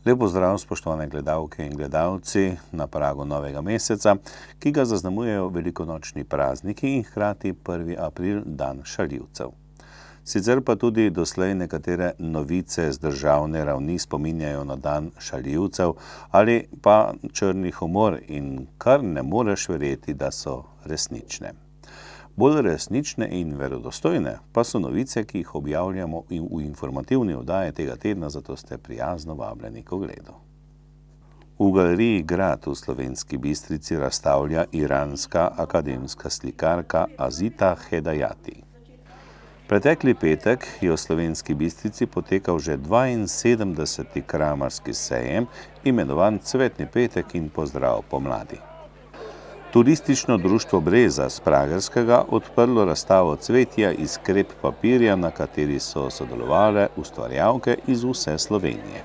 Lep pozdrav, spoštovane gledalke in gledalci na pragu novega meseca, ki ga zaznamujejo velikonočni prazniki in hkrati 1. april, dan šaljivcev. Sicer pa tudi doslej nekatere novice z državne ravni spominjajo na dan šaljivcev ali pa črni humor in kar ne moreš verjeti, da so resnične. Bolj resnične in verodostojne pa so novice, ki jih objavljamo v informativni oddaji tega tedna, zato ste prijazno vabljeni k ogledu. V galeriji Grad v Slovenski Bistrici razstavlja iranska akademska slikarka Azita Hedayati. Pretekli petek je v Slovenski Bistrici potekal že 72. kramarski sejem, imenovan Cvetni petek in pozdrav pomladi. Turistično društvo Breza z Pragerskega odprlo razstavo cvetja iz krep papirja, na kateri so sodelovale ustvarjalke iz vse Slovenije.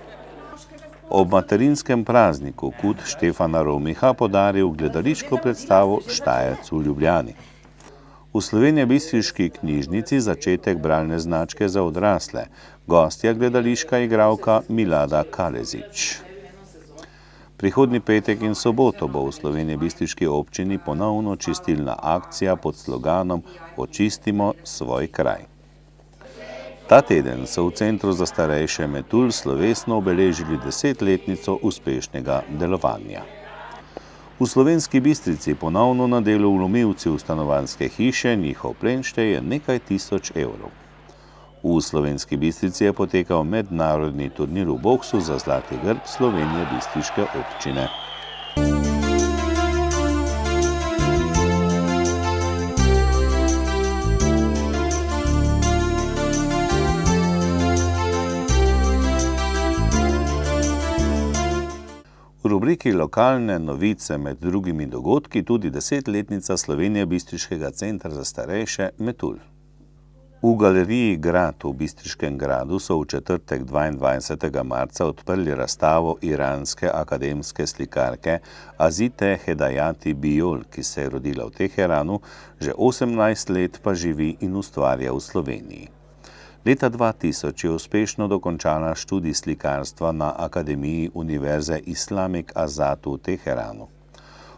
Ob materinskem prazniku Kud Štefana Romiha podaril gledališko predstavo Štajerc v Ljubljani. V slovenjebistriški knjižnici začetek bralne značke za odrasle, gostja gledališka igralka Milada Kalezić. Prihodnji petek in soboto bo v slovenjebistriški občini ponovno čistilna akcija pod sloganom Očistimo svoj kraj. Ta teden so v Centru za starejše Metul slovesno obeležili 10-letnico uspešnega delovanja. V Slovenski Bistrici ponovno na delu vlomilci v stanovanjske hiše, njihov plen šteje nekaj tisoč evrov. V Slovenski Bistrici je potekal mednarodni turnir v boksu za zlati grb slovenjebistriške občine. V rubriki Lokalne novice med drugimi dogodki tudi 10-letnica Slovenjebistriškega centra za starejše Metul. V galeriji Grad v Bistriškem gradu so v četrtek 22. marca odprli razstavo iranske akademske slikarke Azite Hedayati Bijol, ki se je rodila v Teheranu, že 18 let pa živi in ustvarja v Sloveniji. Leta 2000 je uspešno dokončala študij slikarstva na Akademiji Univerze Islamic Azad v Teheranu.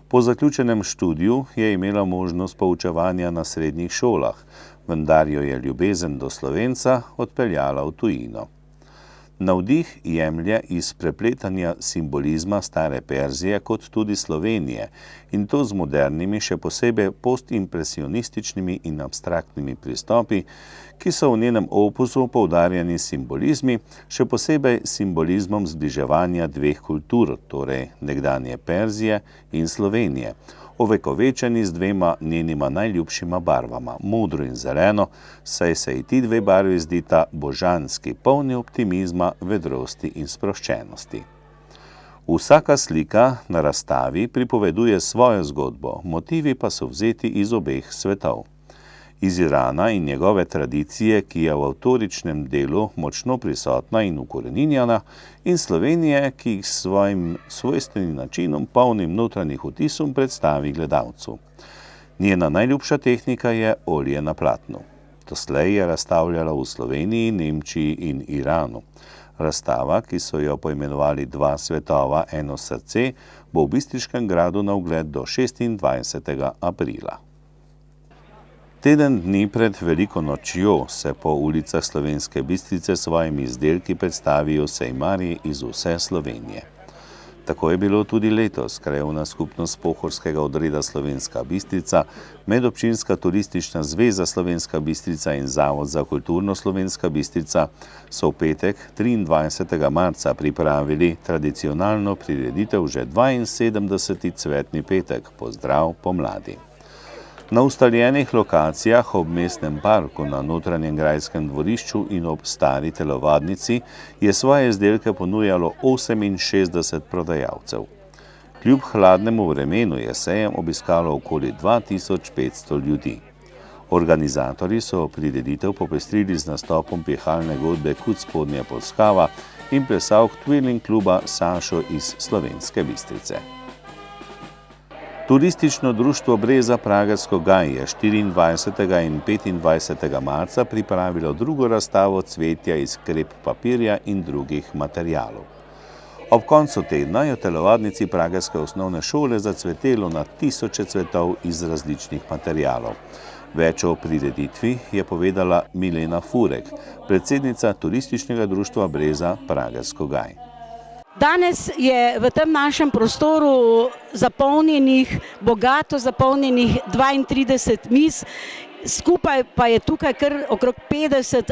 Po zaključenem študiju je imela možnost poučevanja na srednjih šolah, vendar jo je ljubezen do Slovenca odpeljala v tujino. Navdih jemlje iz prepletanja simbolizma stare Perzije kot tudi Slovenije in to z modernimi, še posebej postimpresionističnimi in abstraktnimi pristopi, ki so v njenem opusu poudarjeni simbolizmi, še posebej simbolizmom zbliževanja dveh kultur, torej nekdanje Perzije in Slovenije, ovekovečeni z dvema njenima najljubšima barvama, modro in zeleno, saj se ji ti dve barvi zdita božanski, polni optimizma, vedrosti in sproščenosti. Vsaka slika na razstavi pripoveduje svojo zgodbo, motivi pa so vzeti iz obeh svetov. Iz Irana in njegove tradicije, ki je v avtoričnem delu močno prisotna in ukoreninjena, in Slovenije, ki jih s svojim svojstvenim načinom, polnim notranjih vtisom, predstavi gledalcu. Njena najljubša tehnika je olje na platnu. Doslej je razstavljala v Sloveniji, Nemčiji in Iranu. Razstava, ki so jo poimenovali Dva svetova, eno srce, bo v Bistriškem gradu na ogled do 26. aprila. Teden dni pred veliko nočjo se po ulicah Slovenske Bistrice svojimi izdelki predstavijo sejmarji iz vse Slovenije. Tako je bilo tudi letos. Krajevna skupnost Pohorskega odreda Slovenska Bistrica, Medobčinska turistična zveza Slovenska Bistrica in Zavod za kulturno Slovenska Bistrica so v petek 23. marca pripravili tradicionalno prireditev že 72. Cvetni petek, pozdrav pomladi. Na ustaljenih lokacijah ob mestnem parku, na notranjem grajskem dvorišču in ob stari telovadnici je svoje izdelke ponujalo 68 prodajalcev. Kljub hladnemu vremenu je sejem obiskalo okoli 2500 ljudi. Organizatorji so prireditev popestrili z nastopom pihalne godbe Kud spodnja Polskava in plesalk Twirling kluba Sašo iz Slovenske Bistrice. Turistično društvo Breza Pragersko Gaj je 24. in 25. marca pripravilo drugo razstavo cvetja iz krep papirja in drugih materialov. Ob koncu tedna je v telovadnici pragerske osnovne šole zacvetelo na tisoče cvetov iz različnih materialov. Več o prireditvi je povedala Milena Furek, predsednica turističnega društva Breza Pragersko Gaj. Danes je v tem našem prostoru bogato zapolnjenih 32 miz, skupaj pa je tukaj kar okrog 50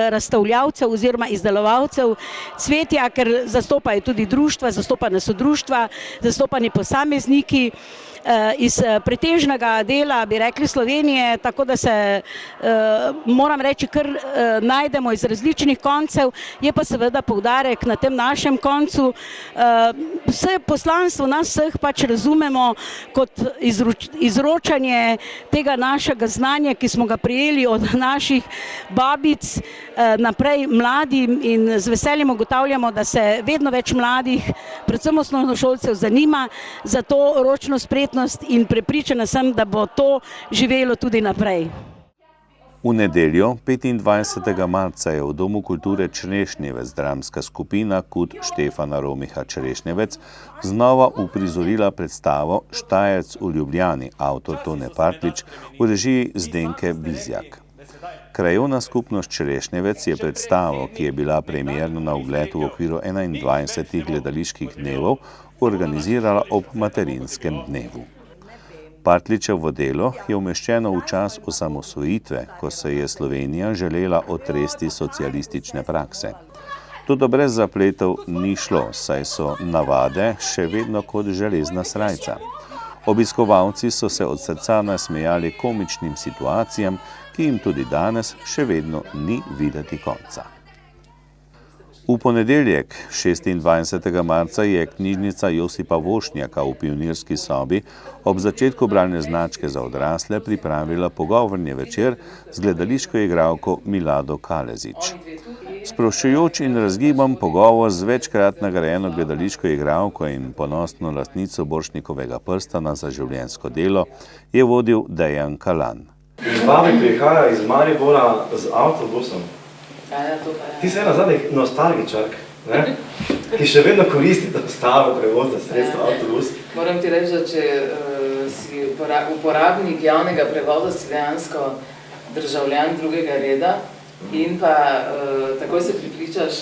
razstavljavcev oziroma izdelovalcev cvetja, ker zastopajo tudi društva, zastopane so društva, zastopani posamezniki iz pretežnega dela, bi rekli, Slovenije, tako da se, moram reči, kar najdemo iz različnih koncev, je pa seveda poudarek na tem našem koncu. Vse poslanstvo nas vseh pač razumemo kot izročanje tega našega znanja, ki smo ga prijeli od naših babic naprej mladim, in z veseljem ugotavljamo, da se vedno več mladih, predvsem osnovnošolcev, zanima za to ročno spretnost, in prepričana sem, da bo to živelo tudi naprej. V nedeljo, 25. marca, je v Domu kulture Črešnjevec dramska skupina Kud Štefana Romiha Črešnjevec znova uprizorila predstavo Štajerc v Ljubljani, avtor Tone Partljič, v režiji Zdenke Bizjak. Krajevna skupnost Črešnjevec je predstavo, ki je bila premierno na ogled v okviru 21 gledaliških dnevov, organizirala ob materinskem dnevu. Partljičevo delo je umeščeno v čas osamosvojitve, ko se je Slovenija želela otresti socialistične prakse. Toda brez zapletov ni šlo, saj so navade še vedno kot železna srajca. Obiskovalci so se od srca nasmejali komičnim situacijam, ki jim tudi danes še vedno ni videti konca. V ponedeljek, 26. marca, je knjižnica Josipa Vošnjaka v Pionirski sobi ob začetku bralne značke za odrasle pripravila pogovorni večer z gledališko igralko Milado Kalezič. Sproščujoč in razgiban pogovor z večkrat nagrajeno gledališko igralko in ponosno lastnico Borštnikovega prstana za življenjsko delo je vodil Dejan Kalan. Babi prihaja iz Maribora z avtobusom. Ti si ena zadnjih nostalgičark, ki še vedno koristi to staro prevozno sredstvo, avtobus. Moram ti reči, da če si uporabnik javnega prevoza, si dejansko državljan drugega reda in pa takoj se pripričaš,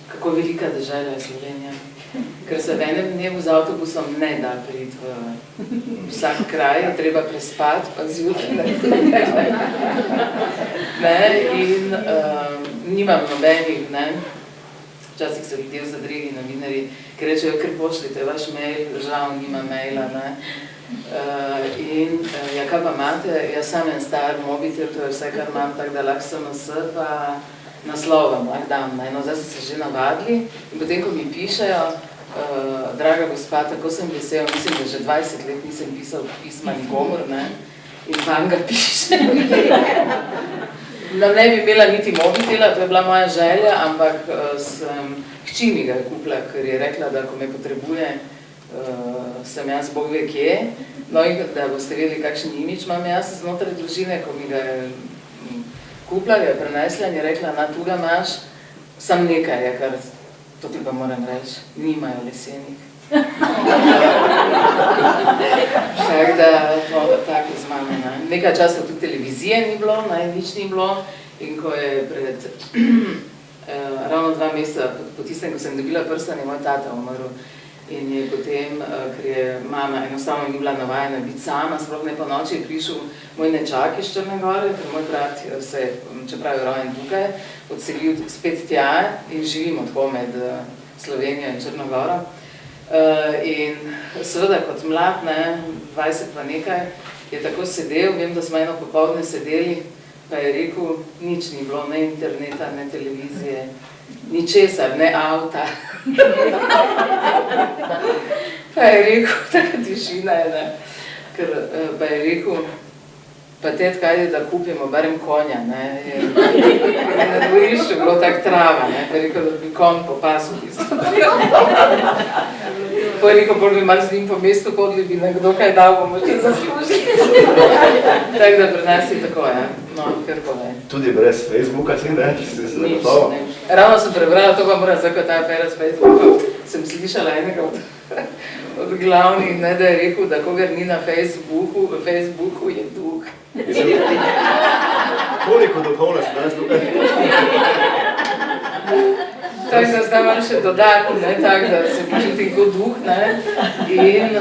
kako velika dežela je Slovenija. Ker se v enem dnevu z avtobusom ne da priti v vsak kraj, je treba prespati, pa zjutraj. In nimam nobenih, včasih so ljudje v zadregi novinarji, ki rečejo, ker pošljite vaš mail, žal nima maila. In ja, kaj pa imate? Jaz sam en star mobitel, to je vse, kar imam, tako da lahko SMS pa naslovom lahko dam. No, zdaj so se že navadili in potem, ko mi pišejo, draga gospa, tako sem vesel, mislim, da že 20 let nisem pisal pisma nikomor, in vam ga pišem. Ne bi imela niti mobitela, to je bila moja želja, ampak hči mi ga je kupila, ker je rekla, da ko me potrebuje, sem jaz bog ve kje. No in da boste vedeli, kakšen imič imam jaz znotraj družine, ko mi ga je kupila, ga je prenesla in je rekla, na tu ga imaš, sam nekaj je, kar to ti pa moram reči, nimajo lesenih. Tako da, tako z mame. Nekaj časa tudi televizije ni bilo, nič ni bilo, in ko je pred ravno 2 meseca, po tistem, ko sem dobila prstan, je moj tata umrl. In je potem, ker je mama enostavno ni bila navajena biti sama, sploh ne po noči, je prišel moj nečak iz Črne Gore, ker moj brat se, čeprav je rojen tukaj, odselil spet tja in živimo tako med Slovenijo in Črno Goro. In seveda kot mlad, 20 pa nekaj, je tako sedel, vem, da smo eno popoldne sedeli, pa je rekel, nič ni bilo, ne interneta, ne televizije, ničesar, ne avta. Pa je rekel, taka tišina je, ker pa je rekel, pa tet, kaj je, da kupimo barem konja, na dvorišču bilo tak trava, pa je rekel, da bi konj po pasu pisal. Pa je rekel, bolj bi malo z njim po mestu hodili, bi nekdo kaj dal, bomo še zaslužili. Tako da pri nas je tako, ja. No, kar povej. Tudi brez Facebooka si, ne? Si se Nič, zagotovo? ne. Ravno sem prebrala, to pa moram zdaj, ko ta afera s Facebookom, sem slišala enega od glavnih, ne, da je rekel, da kogar ni na Facebooku je duh. Koliko duhovno si danes tukaj? Tako da zdaj imam še dodatno, ne, tako da se počutim kot duh, ne, in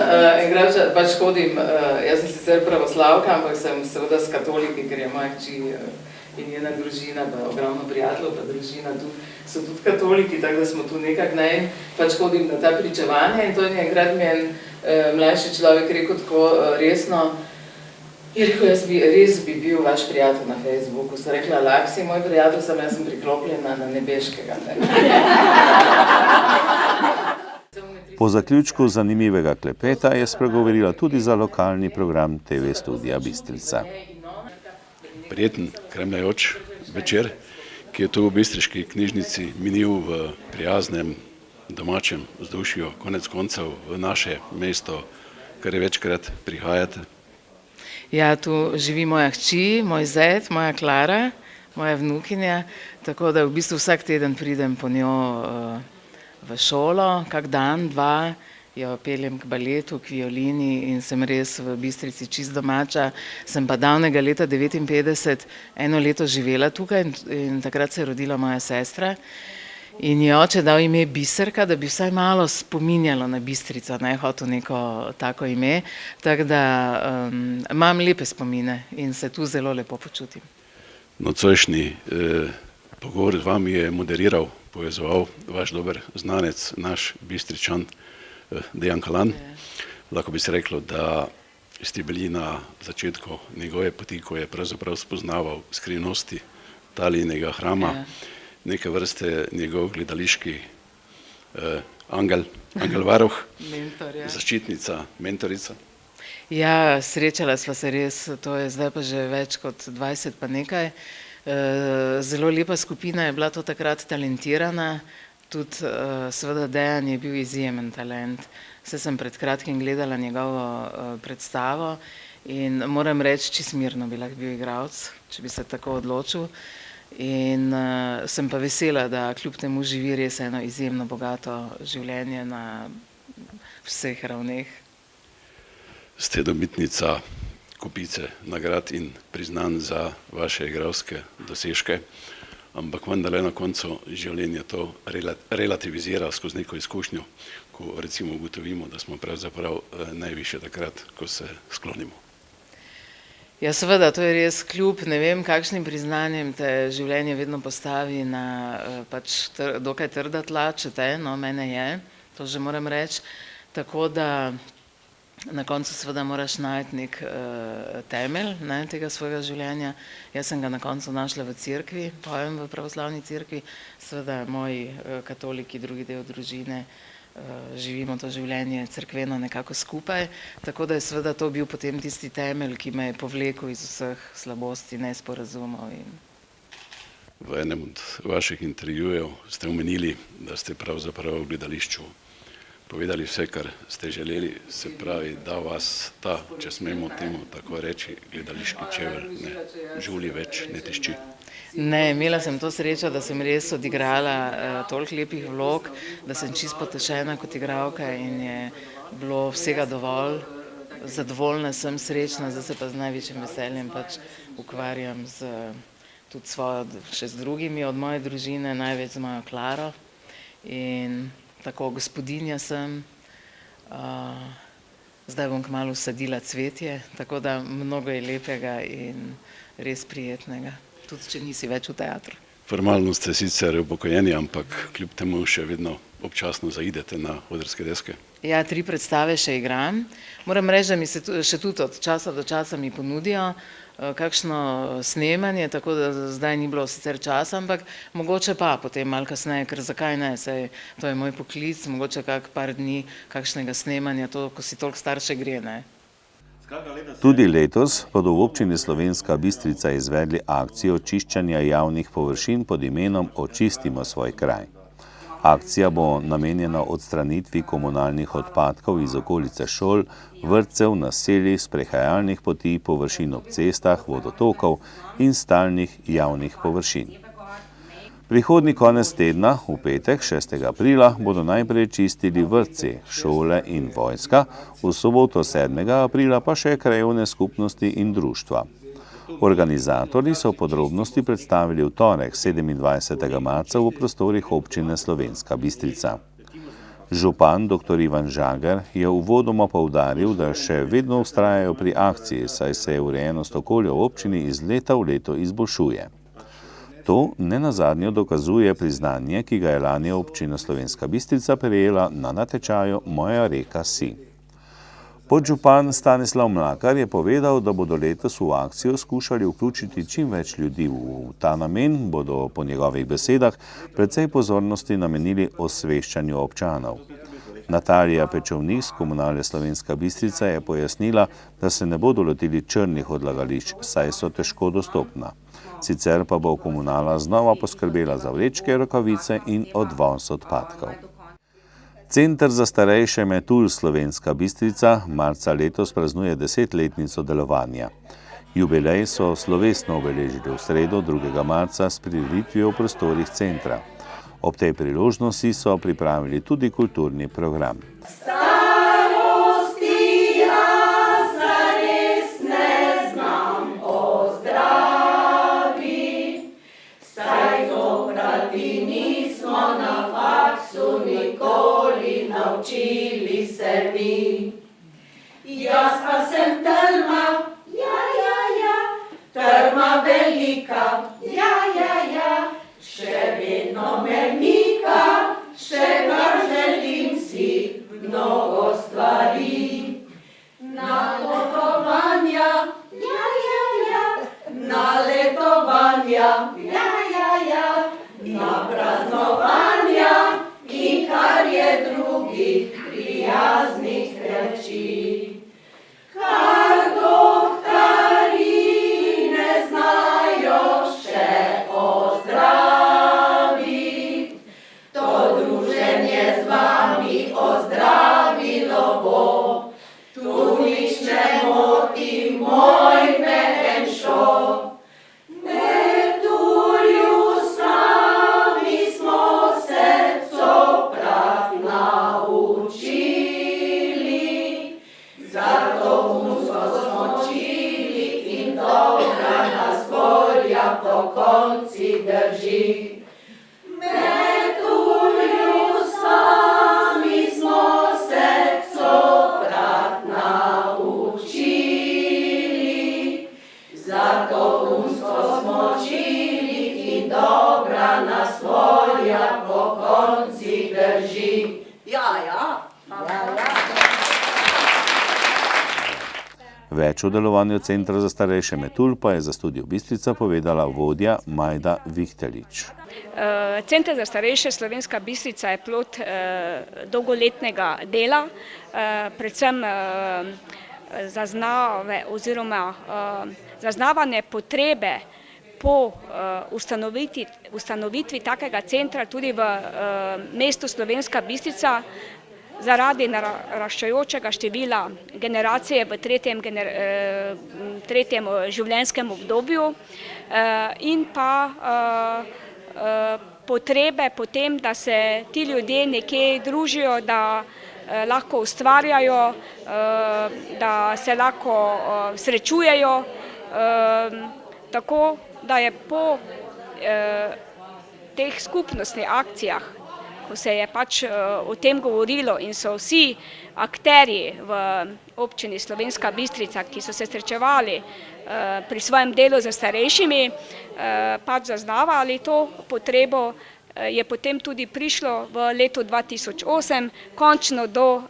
igrača, pač hodim, jaz sem sicer pravoslavka, ampak sem seveda s katoliki, ker je moja hči in njena družina, pa ogromno prijateljev, pa družina tu, so tudi katoliki, tako da smo tu nekako, ne, in pač hodim na ta pričevanja in to je enkrat mi en mlajši človek rekel tako resno, je rekel, res bi bil vaš prijatelj na Facebooku. Sem rekla, lak si moj prijatelj, jaz sem priklopljena na nebeškega. Po zaključku zanimivega klepeta je spregovorila tudi za lokalni program TV Studia Bistrica. Prijeten, kremljajoč večer, ki je tu v bistriški knjižnici minil v prijaznem domačem vzdušju, konec koncev v naše mesto, kar je večkrat prihajate. Ja, tu živi moja hči, moj zet, moja Klara, moja vnukinja, tako da v bistvu vsak teden pridem po njo v šolo, kak dan, dva, jo peljem k baletu, k violini in sem res v Bistrici čist domača. Sem pa davnega leta 1959 eno leto živela tukaj in takrat se je rodila moja sestra. In je oče dal ime Biserka, da bi vsaj malo spominjalo na Bistrico, ne, hotel neko tako ime. Tako da imam lepe spomine in se tu zelo lepo počutim. Nocojšnji pogovor z vami je moderiral, povezoval vaš dober znanec, naš Bistričan Dejan Kalan. Lahko bi se reklo, da ste bili na začetku njegove poti, ko je pravzaprav spoznaval skrivnosti Talijinega hrama. Neke vrste njegov gledališki angel varuh, zaščitnica, mentorica. Ja, srečala sva se res, to je zdaj pa že več kot 20 pa nekaj. Zelo lepa skupina je bila to takrat talentirana, tudi seveda Dejan je bil izjemen talent. Saj sem pred kratkim gledala njegovo predstavo in moram reči, čisto mirno bi lahko bil igralec, če bi se tako odločil. In sem pa vesela, da kljub temu živi res eno izjemno bogato življenje na vseh ravneh. Ste dobitnica kopice nagrad in priznanj za vaše igralske dosežke, ampak vendarle na koncu življenja to relativizira skozi neko izkušnjo, ko recimo ugotovimo, da smo pravzaprav najvišje takrat, ko se sklonimo. Ja, seveda, to je res kljub, ne vem, kakšnim priznanjem te življenje vedno postavi na pač dokaj trda tla, če te, no, mene je, to že moram reči. Tako da na koncu seveda moraš najti nek temelj, ne, tega svojega življenja. Jaz sem ga na koncu našla v cerkvi, pojem v pravoslavni cerkvi, seveda moji katoliki, drugi del družine, živimo to življenje cerkveno nekako skupaj, tako da je seveda to bil potem tisti temelj, ki me je povlekel iz vseh slabosti, nesporazumov. V enem od vaših intervjujev ste omenili, da ste pravzaprav v gledališču povedali vse, kar ste želeli, se pravi, da vas ta, če smemo temu tako reči, gledališki čevelj ne žuli več, ne tišči. Ne, imela sem to srečo, da sem res odigrala toliko lepih vlog, da sem čisto potešena kot igralka in je bilo vsega dovolj. Zadovoljna sem, srečna, zdaj se pa z največjim veseljem pač ukvarjam tudi še z drugimi od moje družine, največ z mojo Klaro. In tako gospodinja sem, zdaj bom kmalu sadila cvetje, tako da mnogo je lepega in res prijetnega. Tudi če nisi več v teatru. Formalno ste sicer upokojeni, ampak kljub temu še vedno občasno zaidete na odrske deske. Ja, 3 predstave še igram. Moram reči, da mi se še tudi od časa do časa mi ponudijo kakšno snemanje, tako da zdaj ni bilo sicer časa, ampak mogoče pa potem malo kasneje, ker zakaj ne, saj to je moj poklic, mogoče kak par dni kakšnega snemanja, to, ko si toliko star še gre, ne. Tudi letos bodo v občini Slovenska Bistrica izvedli akcijo čiščenja javnih površin pod imenom Očistimo svoj kraj. Akcija bo namenjena odstranitvi komunalnih odpadkov iz okolice šol, vrtcev, naselij, sprehajalnih poti, površin ob cestah, vodotokov in stalnih javnih površin. Prihodnji konec tedna, v petek, 6. aprila, bodo najprej čistili vrtci, šole in vojska, v soboto 7. aprila pa še krajevne skupnosti in društva. Organizatorji so podrobnosti predstavili v torek 27. marca v prostorih občine Slovenska Bistrica. Župan dr. Ivan Žagar je uvodoma poudaril, da še vedno vztrajajo pri akciji, saj se urejenost okolja v občini iz leta v leto izboljšuje. To nenazadnje dokazuje priznanje, ki ga je lani občina Slovenska Bistrica prejela na natečaju Moja reka si. Podžupan Stanislav Mlakar je povedal, da bodo letos v akcijo skušali vključiti čim več ljudi. V ta namen bodo po njegovih besedah precej pozornosti namenili osveščanju občanov. Natalija Pečovnik z Komunale Slovenska Bistrica je pojasnila, da se ne bodo lotili črnih odlagališč, saj so težko dostopna. Sicer pa bo komunala znova poskrbela za vrečke, rokavice in odvoz odpadkov. Center za starejše Metul Slovenska Bistrica marca letos praznuje 10-letnico delovanja. Jubilej so slovesno obeležili v sredo 2. marca s prireditvijo v prostorih centra. Ob tej priložnosti so pripravili tudi kulturni program. Naučili se mi. Jaz pa sem trma, trma velika, še vedno me mika, še kar želim si mnogo stvari. Na potovanja, na letovanja, na praznovanja in kar je drugih prijaznih reči. Kar doktorji ne znajo še ozdraviti, to druženje z vami ozdravilo bo. Tu nič ne moti moj medenšo. Konci drži. Metulju sami smo se coprat naučili, zato umsko smo čili in dobra nas volja po konci drži. Več o delovanju Centra za starejše Metul pa je za Studio Bistrica povedala vodja Majda Vihtelič. Center za starejše Slovenska Bistrica je plod dolgoletnega dela, predvsem zaznavanje potrebe po ustanovitvi takega centra tudi v mestu Slovenska Bistrica, zaradi naraščajočega števila generacije v tretjem življenjskem obdobju in pa potrebe potem, da se ti ljudje nekje družijo, da lahko ustvarjajo, da se lahko srečujejo, tako da je po teh skupnostnih akcijah, ko se je pač o tem govorilo in so vsi akterji v občini Slovenska Bistrica, ki so se srečevali pri svojem delu za starejšimi, pač zaznavali to potrebo, je potem tudi prišlo v letu 2008 končno do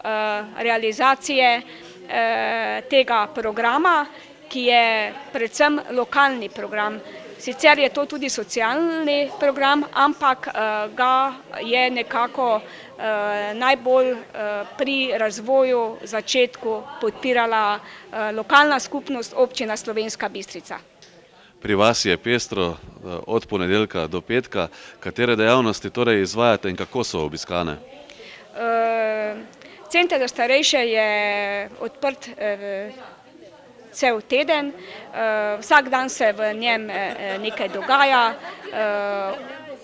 realizacije tega programa, ki je predvsem lokalni program. Sicer je to tudi socialni program, ampak ga je nekako najbolj pri razvoju, začetku podpirala lokalna skupnost občina Slovenska Bistrica. Pri vas je pestro od ponedeljka do petka. Katere dejavnosti torej izvajate in kako so obiskane? Center za starejše je odprt cel teden, vsak dan se v njem nekaj dogaja,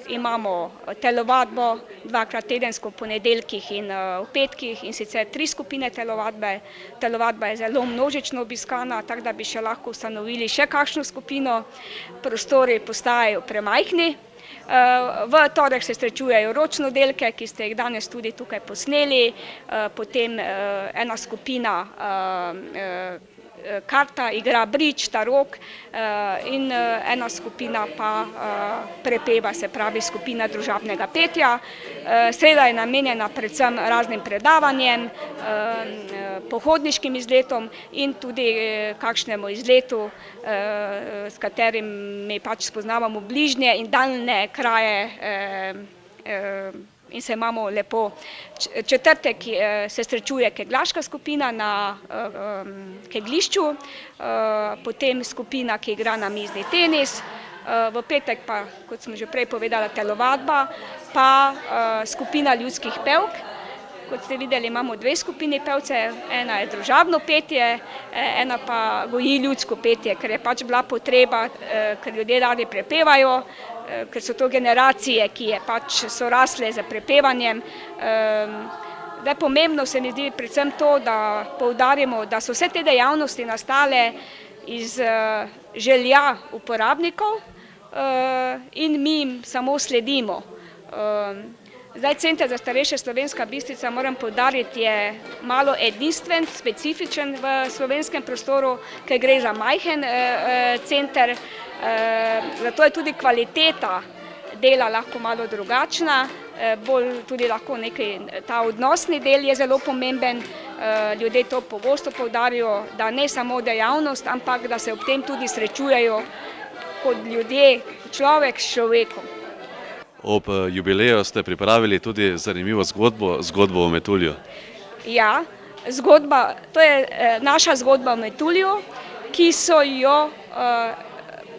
imamo telovadbo dvakrat tedensko v ponedeljkih in v petkih in sicer 3 skupine telovadbe. Telovadba je zelo množično obiskana, tako da bi še lahko ustanovili še kakšno skupino, prostori postajajo premajhni. V torek se srečujejo ročnodelke, ki ste jih danes tudi tukaj posneli, potem ena skupina karta igra bridge, tarok in ena skupina pa prepeva, se pravi skupina družabnega petja. Sreda je namenjena predvsem raznim predavanjem, pohodniškim izletom in tudi kakšnemu izletu, s katerimi pač spoznavamo bližnje in daljne kraje in se imamo lepo. Četrtek se srečuje kegljaška skupina na kegljišču, potem skupina, ki igra namizni tenis, v petek pa, kot sem že prej povedala, telovadba, pa skupina ljudskih pevk. Kot ste videli, imamo 2 skupini pevcev, ena je družabno petje, ena pa goji ljudsko petje, ker je pač bila potreba, ker ljudje radi prepevajo, ker so to generacije, ki je pač so rasle za prepevanjem. Zdaj pomembno se mi zdi predvsem to, da poudarimo, da so vse te dejavnosti nastale iz želja uporabnikov in mi jim samo sledimo. Zdaj, Center za starejše Slovenska Bistrica, moram poudariti, je malo edinstven, specifičen v slovenskem prostoru, ker gre za majhen center, zato je tudi kvaliteta dela lahko malo drugačna, bolj tudi lahko ta odnosni del je zelo pomemben, ljudje to pogosto poudarjajo, da ne samo dejavnost, ampak da se ob tem tudi srečujejo kot ljudje, človek s človekom. Ob jubileju ste pripravili tudi zanimivo zgodbo o Metulju. Ja, to je naša zgodba o Metulju, ki so jo,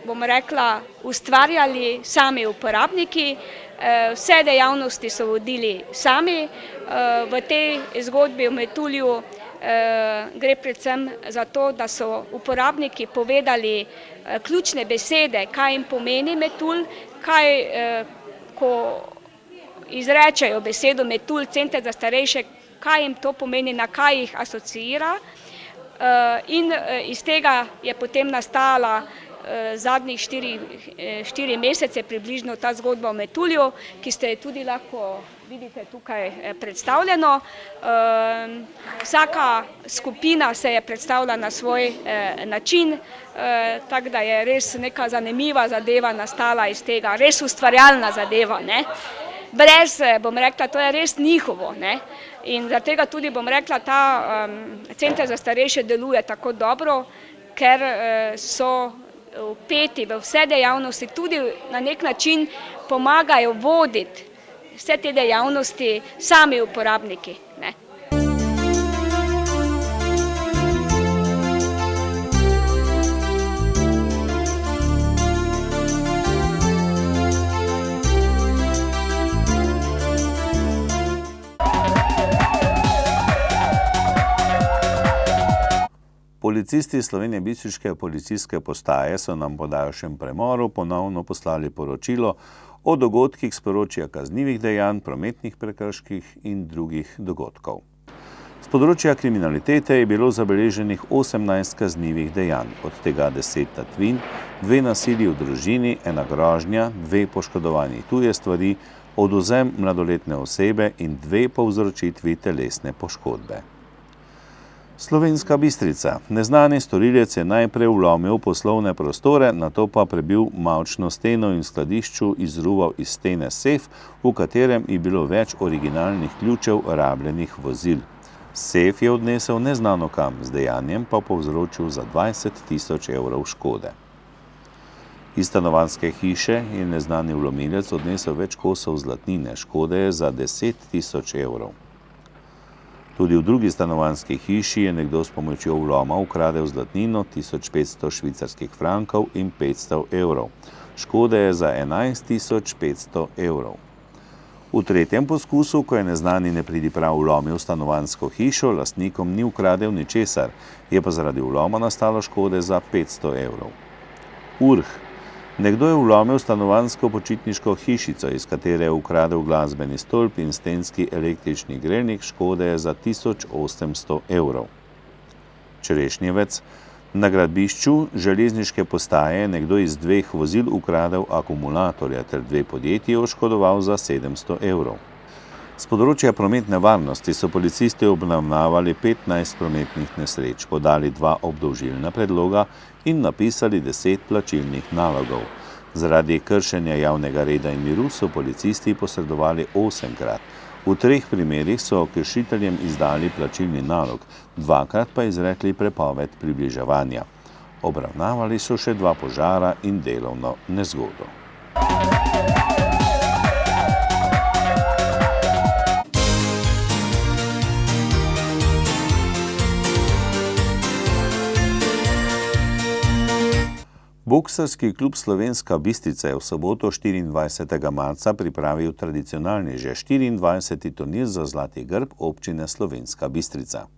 bom rekla, ustvarjali sami uporabniki, vse dejavnosti so vodili sami. V tej zgodbi o Metulju gre predvsem za to, da so uporabniki povedali ključne besede, kaj jim pomeni metulj, ko izrečejo besedo metulj, Center za starejše, kaj jim to pomeni, na kaj jih asociira. In iz tega je potem nastala zadnjih 4 mesece približno ta zgodba o Metulju, ki ste tudi lahko vidite tukaj predstavljeno. Vsaka skupina se je predstavila na svoj način, tako da je res neka zanimiva zadeva nastala iz tega, res ustvarjalna zadeva, ne. Brez, bom rekla, to je res njihovo, ne. In zaradi tega tudi, bom rekla, ta Center za starejše deluje tako dobro, ker so vpeti v vse dejavnosti, tudi na nek način pomagajo voditi vse te dejavnosti sami uporabniki, ne. Policisti Slovenjebistriške policijske postaje so nam po daljšem premoru ponovno poslali poročilo o dogodkih s področja kaznivih dejanj, prometnih prekrških in drugih dogodkov. Z področja kriminalitete je bilo zabeleženih 18 kaznivih dejanj, od tega 10 tatvin, 2 nasilji v družini, 1 grožnja, 2 poškodovani tuje stvari, odvzem mladoletne osebe in 2 povzročitvi telesne poškodbe. Slovenska Bistrica. Neznani storilec je najprej vlomil v poslovne prostore, nato pa prebil mavčno steno in v skladišču izruval iz stene sef, v katerem je bilo več originalnih ključev rabljenih vozil. Sef je odnesel neznano kam, z dejanjem pa povzročil za 20 000 evrov škode. Iz stanovanjske hiše je neznani vlomilec odnesel več kosov zlatnine, škode je za 10 000 evrov. Tudi v drugi stanovanjski hiši je nekdo s pomočjo vloma ukradel zlatnino 1500 švicarskih frankov in 500 evrov. Škode je za 11.500 evrov. V tretjem poskusu, ko je neznani nepridiprav vlomil v stanovanjsko hišo, lastnikom ni ukradel ničesar, je pa zaradi vloma nastalo škode za 500 evrov. Urh. Nekdo je vlomil v stanovanjsko počitniško hišico, iz katere je ukradel glasbeni stolp in stenski električni grelnik, škode je za 1800 evrov. Čerešnjevec. Na gradbišču železniške postaje je nekdo iz 2 vozil ukradel akumulatorja ter 2 podjetji oškodoval za 700 evrov. Z področja prometne varnosti so policisti obravnavali 15 prometnih nesreč, podali 2 obdolžilna predloga in napisali 10 plačilnih nalogov. Zaradi kršenja javnega reda in miru so policisti posredovali 8-krat. V 3 primerih so kršiteljem izdali plačilni nalog, 2-krat pa izrekli prepoved približevanja. Obravnavali so še 2 požara in delovno nezgodo. Boksarski klub Slovenska Bistrica je v soboto 24. marca pripravil tradicionalni že 24. turnir za zlati grb občine Slovenska Bistrica.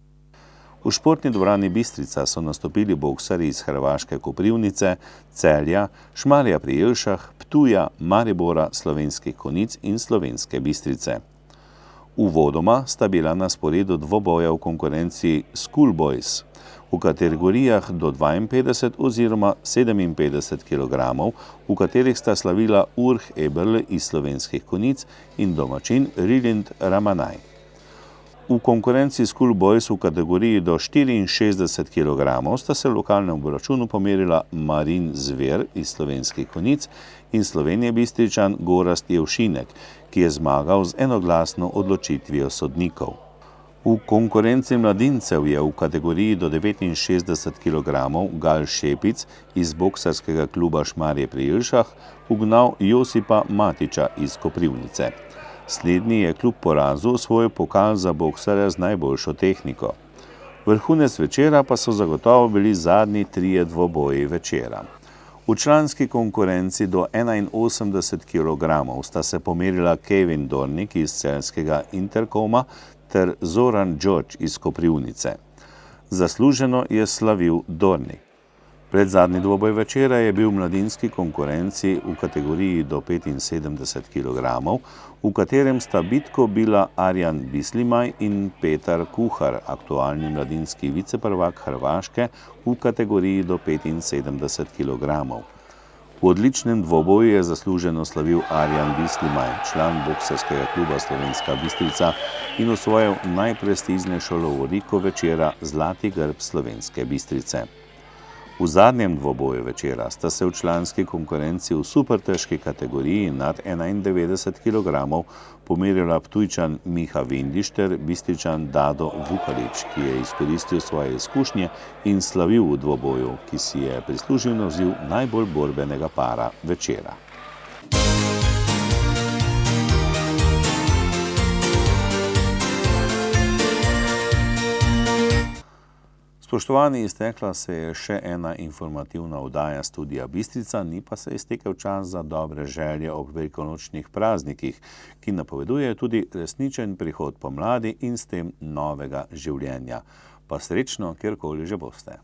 V športni dvorani Bistrica so nastopili boksarji iz hrvaške Koprivnice, Celja, Šmarja pri Jelšah, Ptuja, Maribora, Slovenskih Konjic in Slovenske Bistrice. Uvodoma sta bila na sporedu dvoboja v konkurenci Schoolboys v kategorijah do 52 oziroma 57 kg, v katerih sta slavila Urh Eberle iz Slovenskih Konjic in domačin Rilint Ramanaj. V konkurenci Schoolboys v kategoriji do 64 kg sta se v lokalnem obračunu pomerila Marin Zver iz Slovenskih Konjic in Slovenije Bistričan Gorazd Jevšinek, ki je zmagal z enoglasno odločitvijo sodnikov. V konkurenci mladincev je v kategoriji do 69 kg Gal Šepic iz boksarskega kluba Šmarje pri Jelšah ugnal Josipa Matiča iz Koprivnice. Slednji je kljub porazu osvojil pokal za boksarja z najboljšo tehniko. Vrhunec večera pa so zagotovo bili zadnji 3 dvoboji večera. V članski konkurenci do 81 kg sta se pomerila Kevin Dornik iz celjskega Interkoma ter Zoran Đorđ iz Koprivnice. Zasluženo je slavil Dornik. Predzadnji dvoboj večera je bil v mladinski konkurenci v kategoriji do 75 kg, v katerem sta bitko bila Arjan Bislimaj in Petar Kuhar, aktualni mladinski viceprvak Hrvaške v kategoriji do 75 kg. V odličnem dvoboju je zasluženo slavil Arjan Bislimaj, član boksarskega kluba Slovenska Bistrica in osvojil najprestižnejšo lovoriko večera Zlati grb Slovenske Bistrice. V zadnjem dvoboju večera sta se v članski konkurenci v supertežki kategoriji nad 91 kg pomerila Ptujčan Miha Vindišter, Bistričan Dado Vukalič, ki je izkoristil svoje izkušnje in slavil v dvoboju, ki si je prislužil naziv najbolj borbenega para večera. Spoštovani, iztekla se je še ena informativna oddaja Studia Bistrica, ni pa se iztekel čas za dobre želje ob velikonočnih praznikih, ki napovedujejo tudi resničen prihod pomladi in s tem novega življenja. Pa srečno, kjerkoli že boste.